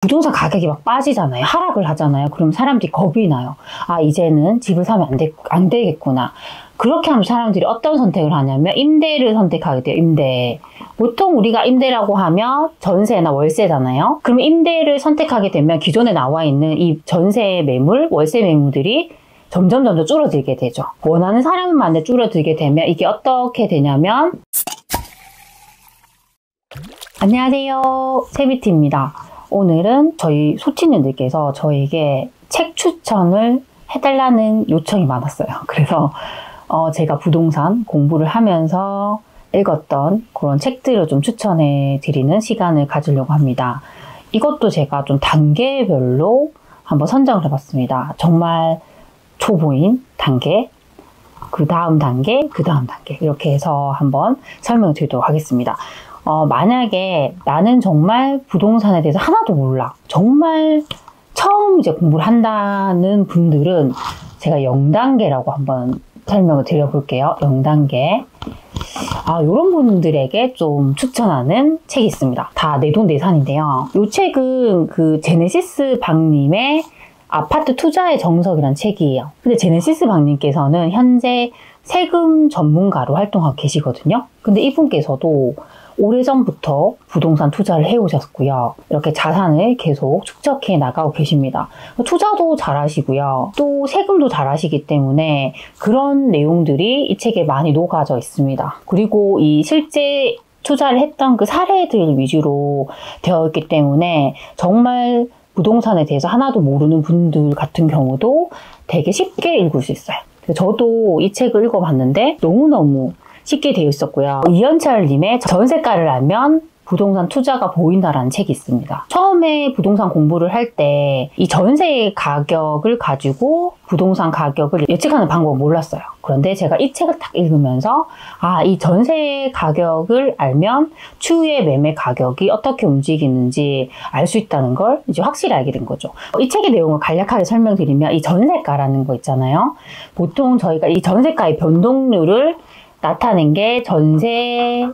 부동산 가격이 막 빠지잖아요. 하락을 하잖아요. 그럼 사람들이 겁이 나요. 아, 이제는 집을 사면 안 되겠구나. 그렇게 하면 사람들이 어떤 선택을 하냐면 임대를 선택하게 돼요. 임대. 보통 우리가 임대라고 하면 전세나 월세잖아요. 그럼 임대를 선택하게 되면 기존에 나와 있는 이 전세 매물, 월세 매물들이 점점 줄어들게 되죠. 원하는 사람만 줄어들게 되면 이게 어떻게 되냐면, 안녕하세요, 세비티입니다. 오늘은 저희 소치님들께서 저에게 책 추천을 해달라는 요청이 많았어요. 그래서 제가 부동산 공부를 하면서 읽었던 그런 책들을 좀 추천해 드리는 시간을 가지려고 합니다. 이것도 제가 좀 단계별로 한번 선정을 해봤습니다. 정말 초보인 단계, 그 다음 단계, 그 다음 단계, 이렇게 해서 한번 설명을 드리도록 하겠습니다. 만약에 나는 정말 부동산에 대해서 하나도 몰라, 정말 처음 이제 공부를 한다는 분들은 제가 0단계라고 한번 설명을 드려볼게요. 0단계. 이런 분들에게 좀 추천하는 책이 있습니다. 다 내돈내산인데요. 이 책은 그 제네시스 박님의 아파트 투자의 정석이라는 책이에요. 근데 제네시스 박님께서는 현재 세금 전문가로 활동하고 계시거든요. 근데 이분께서도 오래전부터 부동산 투자를 해오셨고요. 이렇게 자산을 계속 축적해 나가고 계십니다. 투자도 잘하시고요. 또 세금도 잘하시기 때문에 그런 내용들이 이 책에 많이 녹아져 있습니다. 그리고 이 실제 투자를 했던 그 사례들 위주로 되어 있기 때문에 정말 부동산에 대해서 하나도 모르는 분들 같은 경우도 되게 쉽게 읽을 수 있어요. 저도 이 책을 읽어봤는데 너무너무 쉽게 되어 있었고요. 이현철님의 전세가를 알면 부동산 투자가 보인다라는 책이 있습니다. 처음에 부동산 공부를 할 때 이 전세 가격을 가지고 부동산 가격을 예측하는 방법을 몰랐어요. 그런데 제가 이 책을 딱 읽으면서 이 전세 가격을 알면 추후에 매매 가격이 어떻게 움직이는지 알 수 있다는 걸 이제 확실히 알게 된 거죠. 이 책의 내용을 간략하게 설명드리면 이 전세가라는 거 있잖아요. 보통 저희가 이 전세가의 변동률을 나타낸 게 전세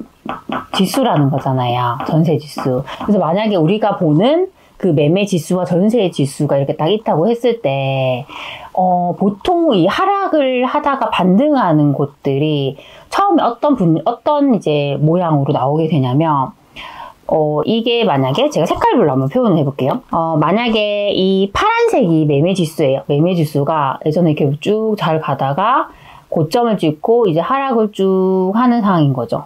지수라는 거잖아요. 전세 지수. 그래서 만약에 우리가 보는 그 매매 지수와 전세 지수가 이렇게 딱 있다고 했을 때, 보통 이 하락을 하다가 반등하는 곳들이 처음에 어떤 이제 모양으로 나오게 되냐면, 이게 만약에 제가 색깔별로 한번 표현을 해볼게요. 만약에 이 파란색이 매매 지수예요. 매매 지수가 예전에 이렇게 쭉 잘 가다가 고점을 찍고 이제 하락을 쭉 하는 상황인 거죠.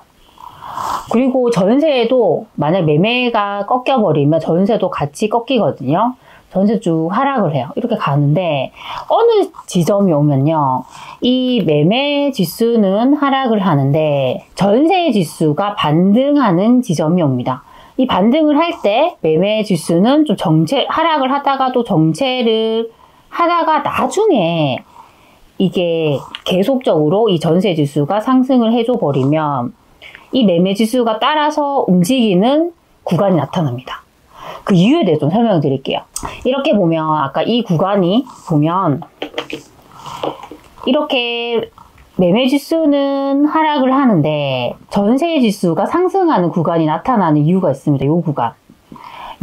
그리고 전세도 만약 매매가 꺾여버리면 전세도 같이 꺾이거든요. 전세 쭉 하락을 해요. 이렇게 가는데 어느 지점이 오면요, 이 매매 지수는 하락을 하는데 전세 지수가 반등하는 지점이 옵니다. 이 반등을 할 때 매매 지수는 좀 하락을 하다가도 정체를 하다가 나중에 이게 계속적으로 이 전세 지수가 상승을 해줘 버리면 이 매매 지수가 따라서 움직이는 구간이 나타납니다. 그 이유에 대해서 좀 설명을 드릴게요. 이렇게 보면 아까 이 구간이 보면 이렇게 매매 지수는 하락을 하는데 전세 지수가 상승하는 구간이 나타나는 이유가 있습니다. 이 구간.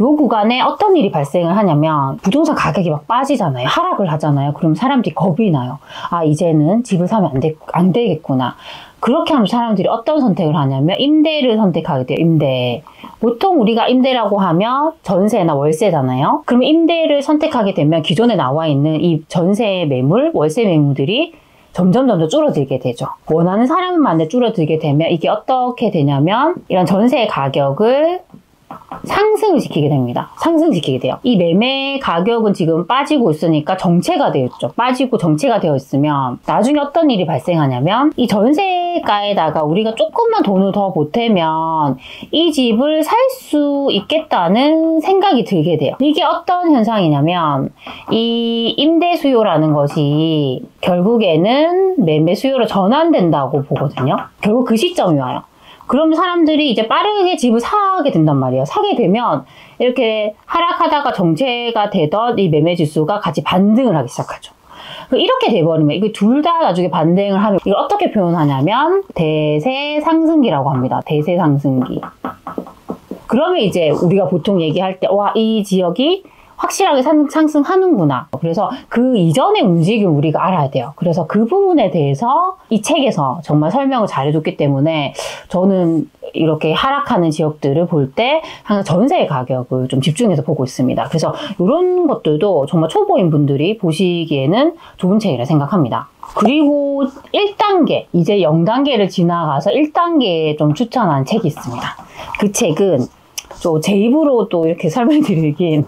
이 구간에 어떤 일이 발생을 하냐면 부동산 가격이 막 빠지잖아요. 하락을 하잖아요. 그럼 사람들이 겁이 나요. 아, 이제는 집을 사면 안 되겠구나. 그렇게 하면 사람들이 어떤 선택을 하냐면 임대를 선택하게 돼요. 임대. 보통 우리가 임대라고 하면 전세나 월세잖아요. 그럼 임대를 선택하게 되면 기존에 나와 있는 이 전세 매물, 월세 매물들이 점점 줄어들게 되죠. 원하는 사람만 줄어들게 되면 이게 어떻게 되냐면 이런 전세 가격을 상승을 시키게 됩니다. 상승시키게 돼요. 이 매매 가격은 지금 빠지고 있으니까 정체가 되어 있죠. 빠지고 정체가 되어 있으면 나중에 어떤 일이 발생하냐면 이 전세가에다가 우리가 조금만 돈을 더 보태면 이 집을 살 수 있겠다는 생각이 들게 돼요. 이게 어떤 현상이냐면 이 임대 수요라는 것이 결국에는 매매 수요로 전환된다고 보거든요. 결국 그 시점이 와요. 그럼 사람들이 이제 빠르게 집을 사게 된단 말이에요. 사게 되면 이렇게 하락하다가 정체가 되던 이 매매 지수가 같이 반등을 하기 시작하죠. 이렇게 돼버리면 이게 둘 다 나중에 반등을 하면 이걸 어떻게 표현하냐면 대세 상승기라고 합니다. 대세 상승기. 그러면 이제 우리가 보통 얘기할 때, 와, 이 지역이 확실하게 상승하는구나. 그래서 그 이전의 움직임 우리가 알아야 돼요. 그래서 그 부분에 대해서 이 책에서 정말 설명을 잘해줬기 때문에 저는 이렇게 하락하는 지역들을 볼 때 항상 전세 가격을 좀 집중해서 보고 있습니다. 그래서 이런 것들도 정말 초보인 분들이 보시기에는 좋은 책이라 생각합니다. 그리고 1단계, 이제 0단계를 지나가서 1단계에 좀 추천한 책이 있습니다. 그 책은 제 입으로 또 이렇게 설명드리긴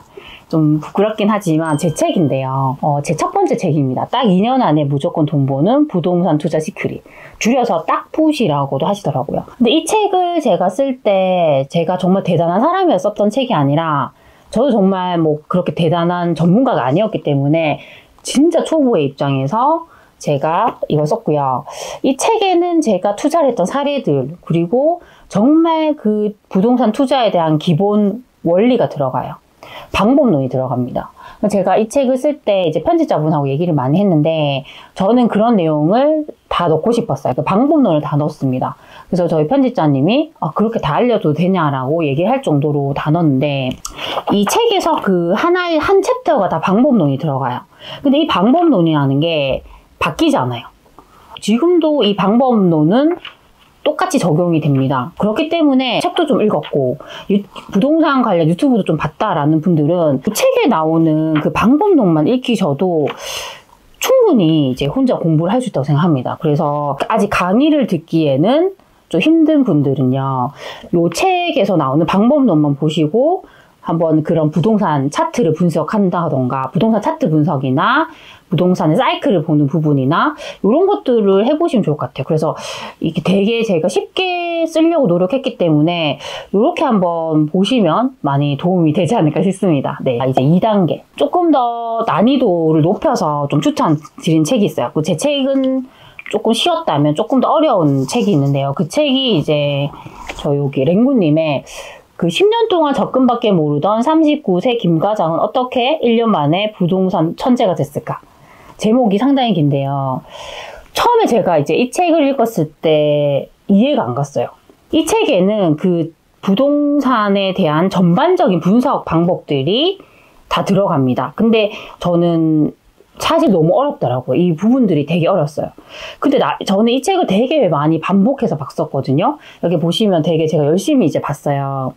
좀 부끄럽긴 하지만 제 책인데요. 제 첫 번째 책입니다. 딱 2년 안에 무조건 돈 버는 부동산 투자 시크릿. 줄여서 딱풋이라고도 하시더라고요. 근데 이 책을 제가 쓸 때 제가 정말 대단한 사람이어서 썼던 책이 아니라 저도 정말 뭐 그렇게 대단한 전문가가 아니었기 때문에 진짜 초보의 입장에서 제가 이걸 썼고요. 이 책에는 제가 투자를 했던 사례들 그리고 정말 그 부동산 투자에 대한 기본 원리가 들어가요. 방법론이 들어갑니다. 제가 이 책을 쓸 때 이제 편집자분하고 얘기를 많이 했는데 저는 그런 내용을 다 넣고 싶었어요. 그 방법론을 다 넣었습니다. 그래서 저희 편집자님이 그렇게 다 알려도 되냐라고 얘기할 정도로 다 넣었는데 이 책에서 그 하나의 한 챕터가 다 방법론이 들어가요. 근데 이 방법론이라는 게 바뀌지 않아요. 지금도 이 방법론은 똑같이 적용이 됩니다. 그렇기 때문에 책도 좀 읽었고 부동산 관련 유튜브도 좀 봤다라는 분들은 그 책에 나오는 그 방법론만 읽히셔도 충분히 이제 혼자 공부를 할 수 있다고 생각합니다. 그래서 아직 강의를 듣기에는 좀 힘든 분들은요, 이 책에서 나오는 방법론만 보시고 한번 그런 부동산 차트를 분석한다던가 부동산 차트 분석이나 부동산의 사이클을 보는 부분이나 이런 것들을 해보시면 좋을 것 같아요. 그래서 이게 되게 제가 쉽게 쓰려고 노력했기 때문에 이렇게 한번 보시면 많이 도움이 되지 않을까 싶습니다. 네, 이제 2단계 조금 더 난이도를 높여서 좀 추천드린 책이 있어요. 제 책은 조금 쉬웠다면 조금 더 어려운 책이 있는데요. 그 책이 이제 저 여기 랭구님의 그 10년 동안 적금밖에 모르던 39세 김과장은 어떻게 1년 만에 부동산 천재가 됐을까? 제목이 상당히 긴데요. 처음에 제가 이제 이 책을 읽었을 때 이해가 안 갔어요. 이 책에는 그 부동산에 대한 전반적인 분석 방법들이 다 들어갑니다. 근데 저는 사실 너무 어렵더라고요. 이 부분들이 되게 어렸어요. 근데 저는 이 책을 되게 많이 반복해서 봤었거든요. 여기 보시면 되게 제가 열심히 이제 봤어요.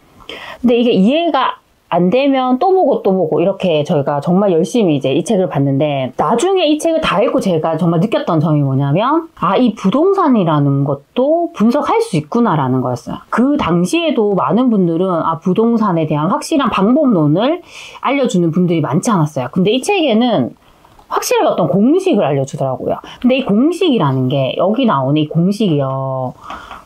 근데 이게 이해가 안 되면 또 보고 이렇게 저희가 정말 열심히 이제 이 책을 봤는데 나중에 이 책을 다 읽고 제가 정말 느꼈던 점이 뭐냐면 이 부동산이라는 것도 분석할 수 있구나라는 거였어요. 그 당시에도 많은 분들은 부동산에 대한 확실한 방법론을 알려주는 분들이 많지 않았어요. 근데 이 책에는 확실하게 어떤 공식을 알려주더라고요. 근데 이 공식이라는 게 여기 나오는 이 공식이요.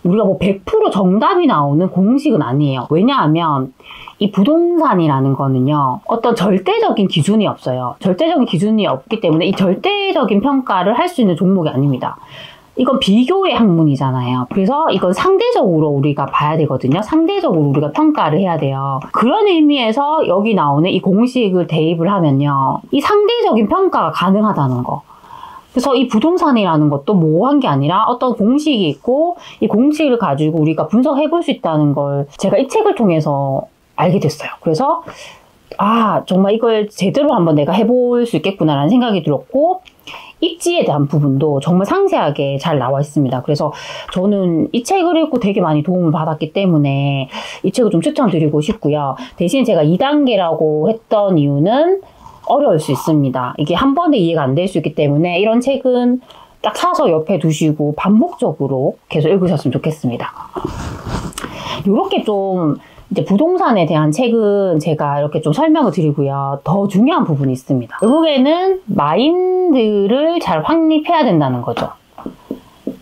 우리가 뭐 100% 정답이 나오는 공식은 아니에요. 왜냐하면 이 부동산이라는 거는요. 어떤 절대적인 기준이 없어요. 절대적인 기준이 없기 때문에 이 절대적인 평가를 할 수 있는 종목이 아닙니다. 이건 비교의 학문이잖아요. 그래서 이건 상대적으로 우리가 봐야 되거든요. 상대적으로 우리가 평가를 해야 돼요. 그런 의미에서 여기 나오는 이 공식을 대입을 하면요. 이 상대적인 평가가 가능하다는 거. 그래서 이 부동산이라는 것도 모호한 게 아니라 어떤 공식이 있고 이 공식을 가지고 우리가 분석해 볼 수 있다는 걸 제가 이 책을 통해서 알게 됐어요. 그래서 정말 이걸 제대로 한번 내가 해볼 수 있겠구나라는 생각이 들었고 입지에 대한 부분도 정말 상세하게 잘 나와 있습니다. 그래서 저는 이 책을 읽고 되게 많이 도움을 받았기 때문에 이 책을 좀 추천드리고 싶고요. 대신 제가 2단계라고 했던 이유는 어려울 수 있습니다. 이게 한 번에 이해가 안 될 수 있기 때문에 이런 책은 딱 사서 옆에 두시고 반복적으로 계속 읽으셨으면 좋겠습니다. 이렇게 좀 이제 부동산에 대한 책은 제가 이렇게 좀 설명을 드리고요. 더 중요한 부분이 있습니다. 결국에는 마인드를 잘 확립해야 된다는 거죠.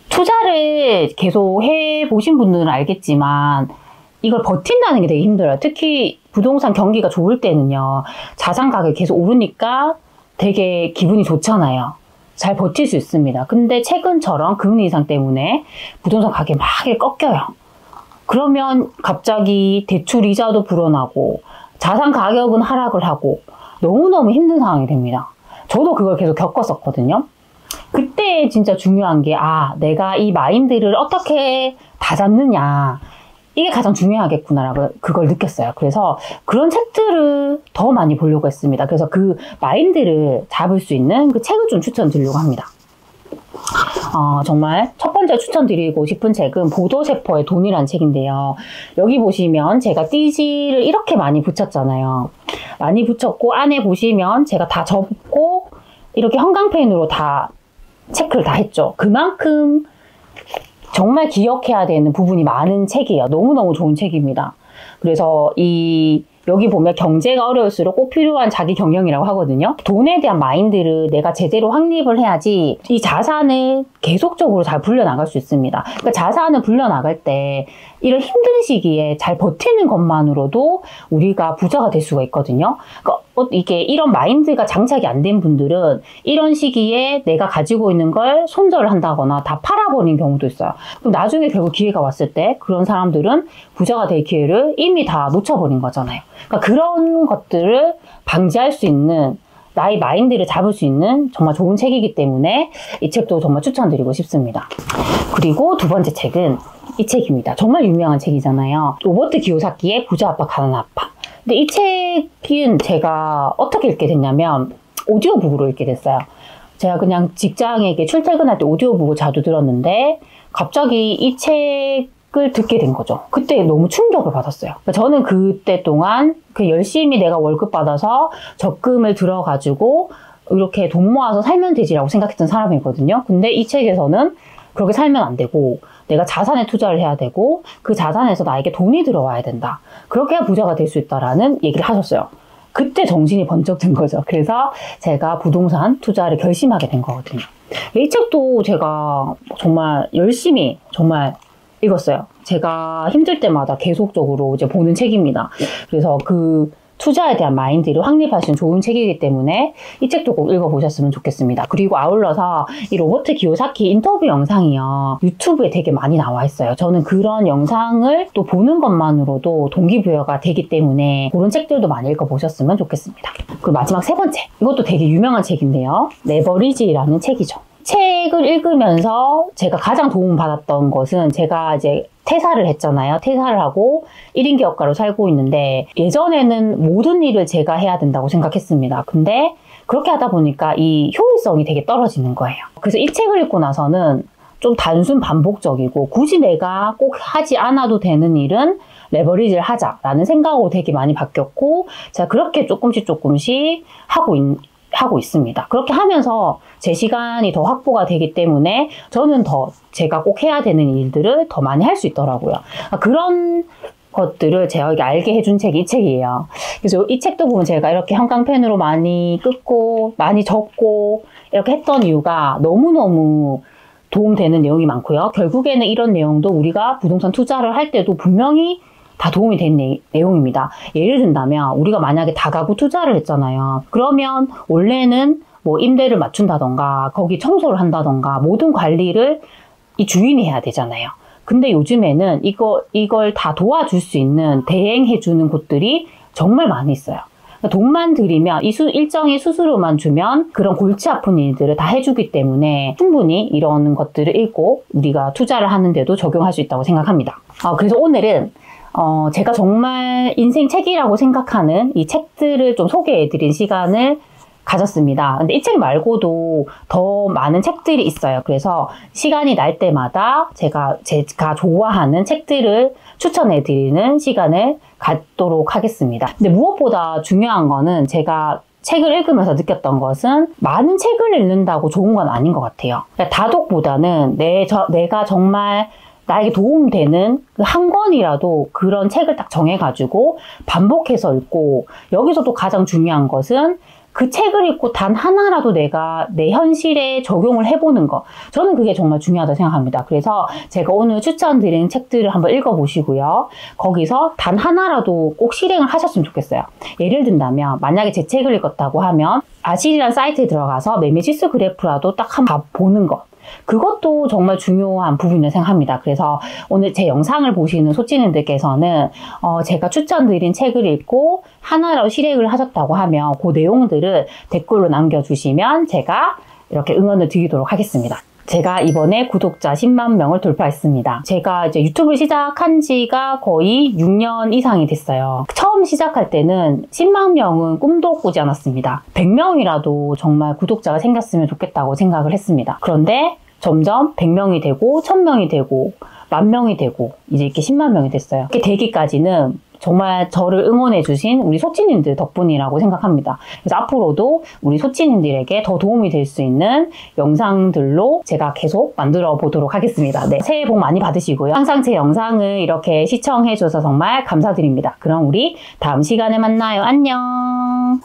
투자를 계속 해보신 분들은 알겠지만 이걸 버틴다는 게 되게 힘들어요. 특히 부동산 경기가 좋을 때는요. 자산 가격이 계속 오르니까 되게 기분이 좋잖아요. 잘 버틸 수 있습니다. 근데 최근처럼 금리 인상 때문에 부동산 가격이 막 꺾여요. 그러면 갑자기 대출 이자도 불어나고 자산 가격은 하락을 하고 너무너무 힘든 상황이 됩니다. 저도 그걸 계속 겪었었거든요. 그때 진짜 중요한 게 내가 이 마인드를 어떻게 다잡느냐 이게 가장 중요하겠구나라고 그걸 느꼈어요. 그래서 그런 책들을 더 많이 보려고 했습니다. 그래서 그 마인드를 잡을 수 있는 그 책을 좀 추천드리려고 합니다. 정말 첫 번째 추천드리고 싶은 책은 보도세포의 돈이라는 책인데요. 여기 보시면 제가 띠지를 이렇게 많이 붙였잖아요. 많이 붙였고 안에 보시면 제가 다 접고 이렇게 형광펜으로 다 체크를 다 했죠. 그만큼 정말 기억해야 되는 부분이 많은 책이에요. 너무너무 좋은 책입니다. 그래서 여기 보면 경제가 어려울수록 꼭 필요한 자기 경영이라고 하거든요. 돈에 대한 마인드를 내가 제대로 확립을 해야지 이 자산을 계속적으로 잘 불려나갈 수 있습니다. 그러니까 자산을 불려나갈 때 이런 힘든 시기에 잘 버티는 것만으로도 우리가 부자가 될 수가 있거든요. 그러니까 이게 이런 마인드가 장착이 안 된 분들은 이런 시기에 내가 가지고 있는 걸 손절을 한다거나 다 팔아버린 경우도 있어요. 그럼 나중에 결국 기회가 왔을 때 그런 사람들은 부자가 될 기회를 이미 다 놓쳐버린 거잖아요. 그러니까 그런 것들을 방지할 수 있는 나의 마인드를 잡을 수 있는 정말 좋은 책이기 때문에 이 책도 정말 추천드리고 싶습니다. 그리고 두 번째 책은 이 책입니다. 정말 유명한 책이잖아요. 로버트 기요사키의 부자 아빠 가난한 아빠. 근데 이 책은 제가 어떻게 읽게 됐냐면 오디오북으로 읽게 됐어요. 제가 그냥 직장에 출퇴근할 때 오디오북을 자주 들었는데 갑자기 이 책을 듣게 된 거죠. 그때 너무 충격을 받았어요. 그러니까 저는 그때 동안 열심히 내가 월급 받아서 적금을 들어가지고 이렇게 돈 모아서 살면 되지라고 생각했던 사람이거든요. 근데 이 책에서는 그렇게 살면 안 되고 내가 자산에 투자를 해야 되고 그 자산에서 나에게 돈이 들어와야 된다. 그렇게 해야 부자가 될 수 있다라는 얘기를 하셨어요. 그때 정신이 번쩍 든 거죠. 그래서 제가 부동산 투자를 결심하게 된 거거든요. 이 책도 제가 정말 열심히 정말 읽었어요. 제가 힘들 때마다 계속적으로 이제 보는 책입니다. 그래서 그 투자에 대한 마인드를 확립할 수 있는 좋은 책이기 때문에 이 책도 꼭 읽어보셨으면 좋겠습니다. 그리고 아울러서 이 로버트 기요사키 인터뷰 영상이요. 유튜브에 되게 많이 나와 있어요. 저는 그런 영상을 또 보는 것만으로도 동기부여가 되기 때문에 그런 책들도 많이 읽어보셨으면 좋겠습니다. 그리고 마지막 세 번째. 이것도 되게 유명한 책인데요. 레버리지라는 책이죠. 책을 읽으면서 제가 가장 도움받았던 것은 제가 이제 퇴사를 했잖아요. 퇴사를 하고 1인 기업가로 살고 있는데 예전에는 모든 일을 제가 해야 된다고 생각했습니다. 근데 그렇게 하다 보니까 이 효율성이 되게 떨어지는 거예요. 그래서 이 책을 읽고 나서는 좀 단순 반복적이고 굳이 내가 꼭 하지 않아도 되는 일은 레버리지를 하자라는 생각으로 되게 많이 바뀌었고 제가 그렇게 조금씩 하고 있습니다. 그렇게 하면서 제 시간이 더 확보가 되기 때문에 저는 더 제가 꼭 해야 되는 일들을 더 많이 할 수 있더라고요. 그런 것들을 제가 알게 해준 책이 이 책이에요. 그래서 이 책도 보면 제가 이렇게 형광펜으로 많이 긋고 많이 적고 이렇게 했던 이유가 너무너무 도움되는 내용이 많고요. 결국에는 이런 내용도 우리가 부동산 투자를 할 때도 분명히 다 도움이 된 내용입니다. 예를 든다면 우리가 만약에 다가구 투자를 했잖아요. 그러면 원래는 뭐 임대를 맞춘다던가 거기 청소를 한다던가 모든 관리를 이 주인이 해야 되잖아요. 근데 요즘에는 이걸 다 도와줄 수 있는 대행해주는 곳들이 정말 많이 있어요. 돈만 들이면 일정의 수수료만 주면 그런 골치 아픈 일들을 다 해주기 때문에 충분히 이런 것들을 읽고 우리가 투자를 하는데도 적용할 수 있다고 생각합니다. 그래서 오늘은 제가 정말 인생 책이라고 생각하는 이 책들을 좀 소개해드린 시간을 가졌습니다. 근데 이 책 말고도 더 많은 책들이 있어요. 그래서 시간이 날 때마다 제가 좋아하는 책들을 추천해드리는 시간을 갖도록 하겠습니다. 근데 무엇보다 중요한 거는 제가 책을 읽으면서 느꼈던 것은 많은 책을 읽는다고 좋은 건 아닌 것 같아요. 그러니까 다독보다는 내가 정말 나에게 도움되는 한 권이라도 그런 책을 딱 정해가지고 반복해서 읽고 여기서도 가장 중요한 것은 그 책을 읽고 단 하나라도 내가 내 현실에 적용을 해보는 거. 저는 그게 정말 중요하다고 생각합니다. 그래서 제가 오늘 추천드린 책들을 한번 읽어보시고요. 거기서 단 하나라도 꼭 실행을 하셨으면 좋겠어요. 예를 든다면 만약에 제 책을 읽었다고 하면 아실이라는 사이트에 들어가서 매매 지수 그래프라도 딱 한번 보는 것. 그것도 정말 중요한 부분이라고 생각합니다. 그래서 오늘 제 영상을 보시는 소치님들께서는 제가 추천드린 책을 읽고 하나라도 실행을 하셨다고 하면 그 내용들을 댓글로 남겨주시면 제가 이렇게 응원을 드리도록 하겠습니다. 제가 이번에 구독자 10만 명을 돌파했습니다. 제가 이제 유튜브를 시작한 지가 거의 6년 이상이 됐어요. 처음 시작할 때는 10만 명은 꿈도 꾸지 않았습니다. 100명이라도 정말 구독자가 생겼으면 좋겠다고 생각을 했습니다. 그런데 점점 100명이 되고 1000명이 되고 10,000명이 되고 이제 이렇게 10만 명이 됐어요. 이렇게 되기까지는 정말 저를 응원해주신 우리 소치님들 덕분이라고 생각합니다. 그래서 앞으로도 우리 소치님들에게 더 도움이 될 수 있는 영상들로 제가 계속 만들어 보도록 하겠습니다. 네, 새해 복 많이 받으시고요. 항상 제 영상을 이렇게 시청해줘서 정말 감사드립니다. 그럼 우리 다음 시간에 만나요. 안녕.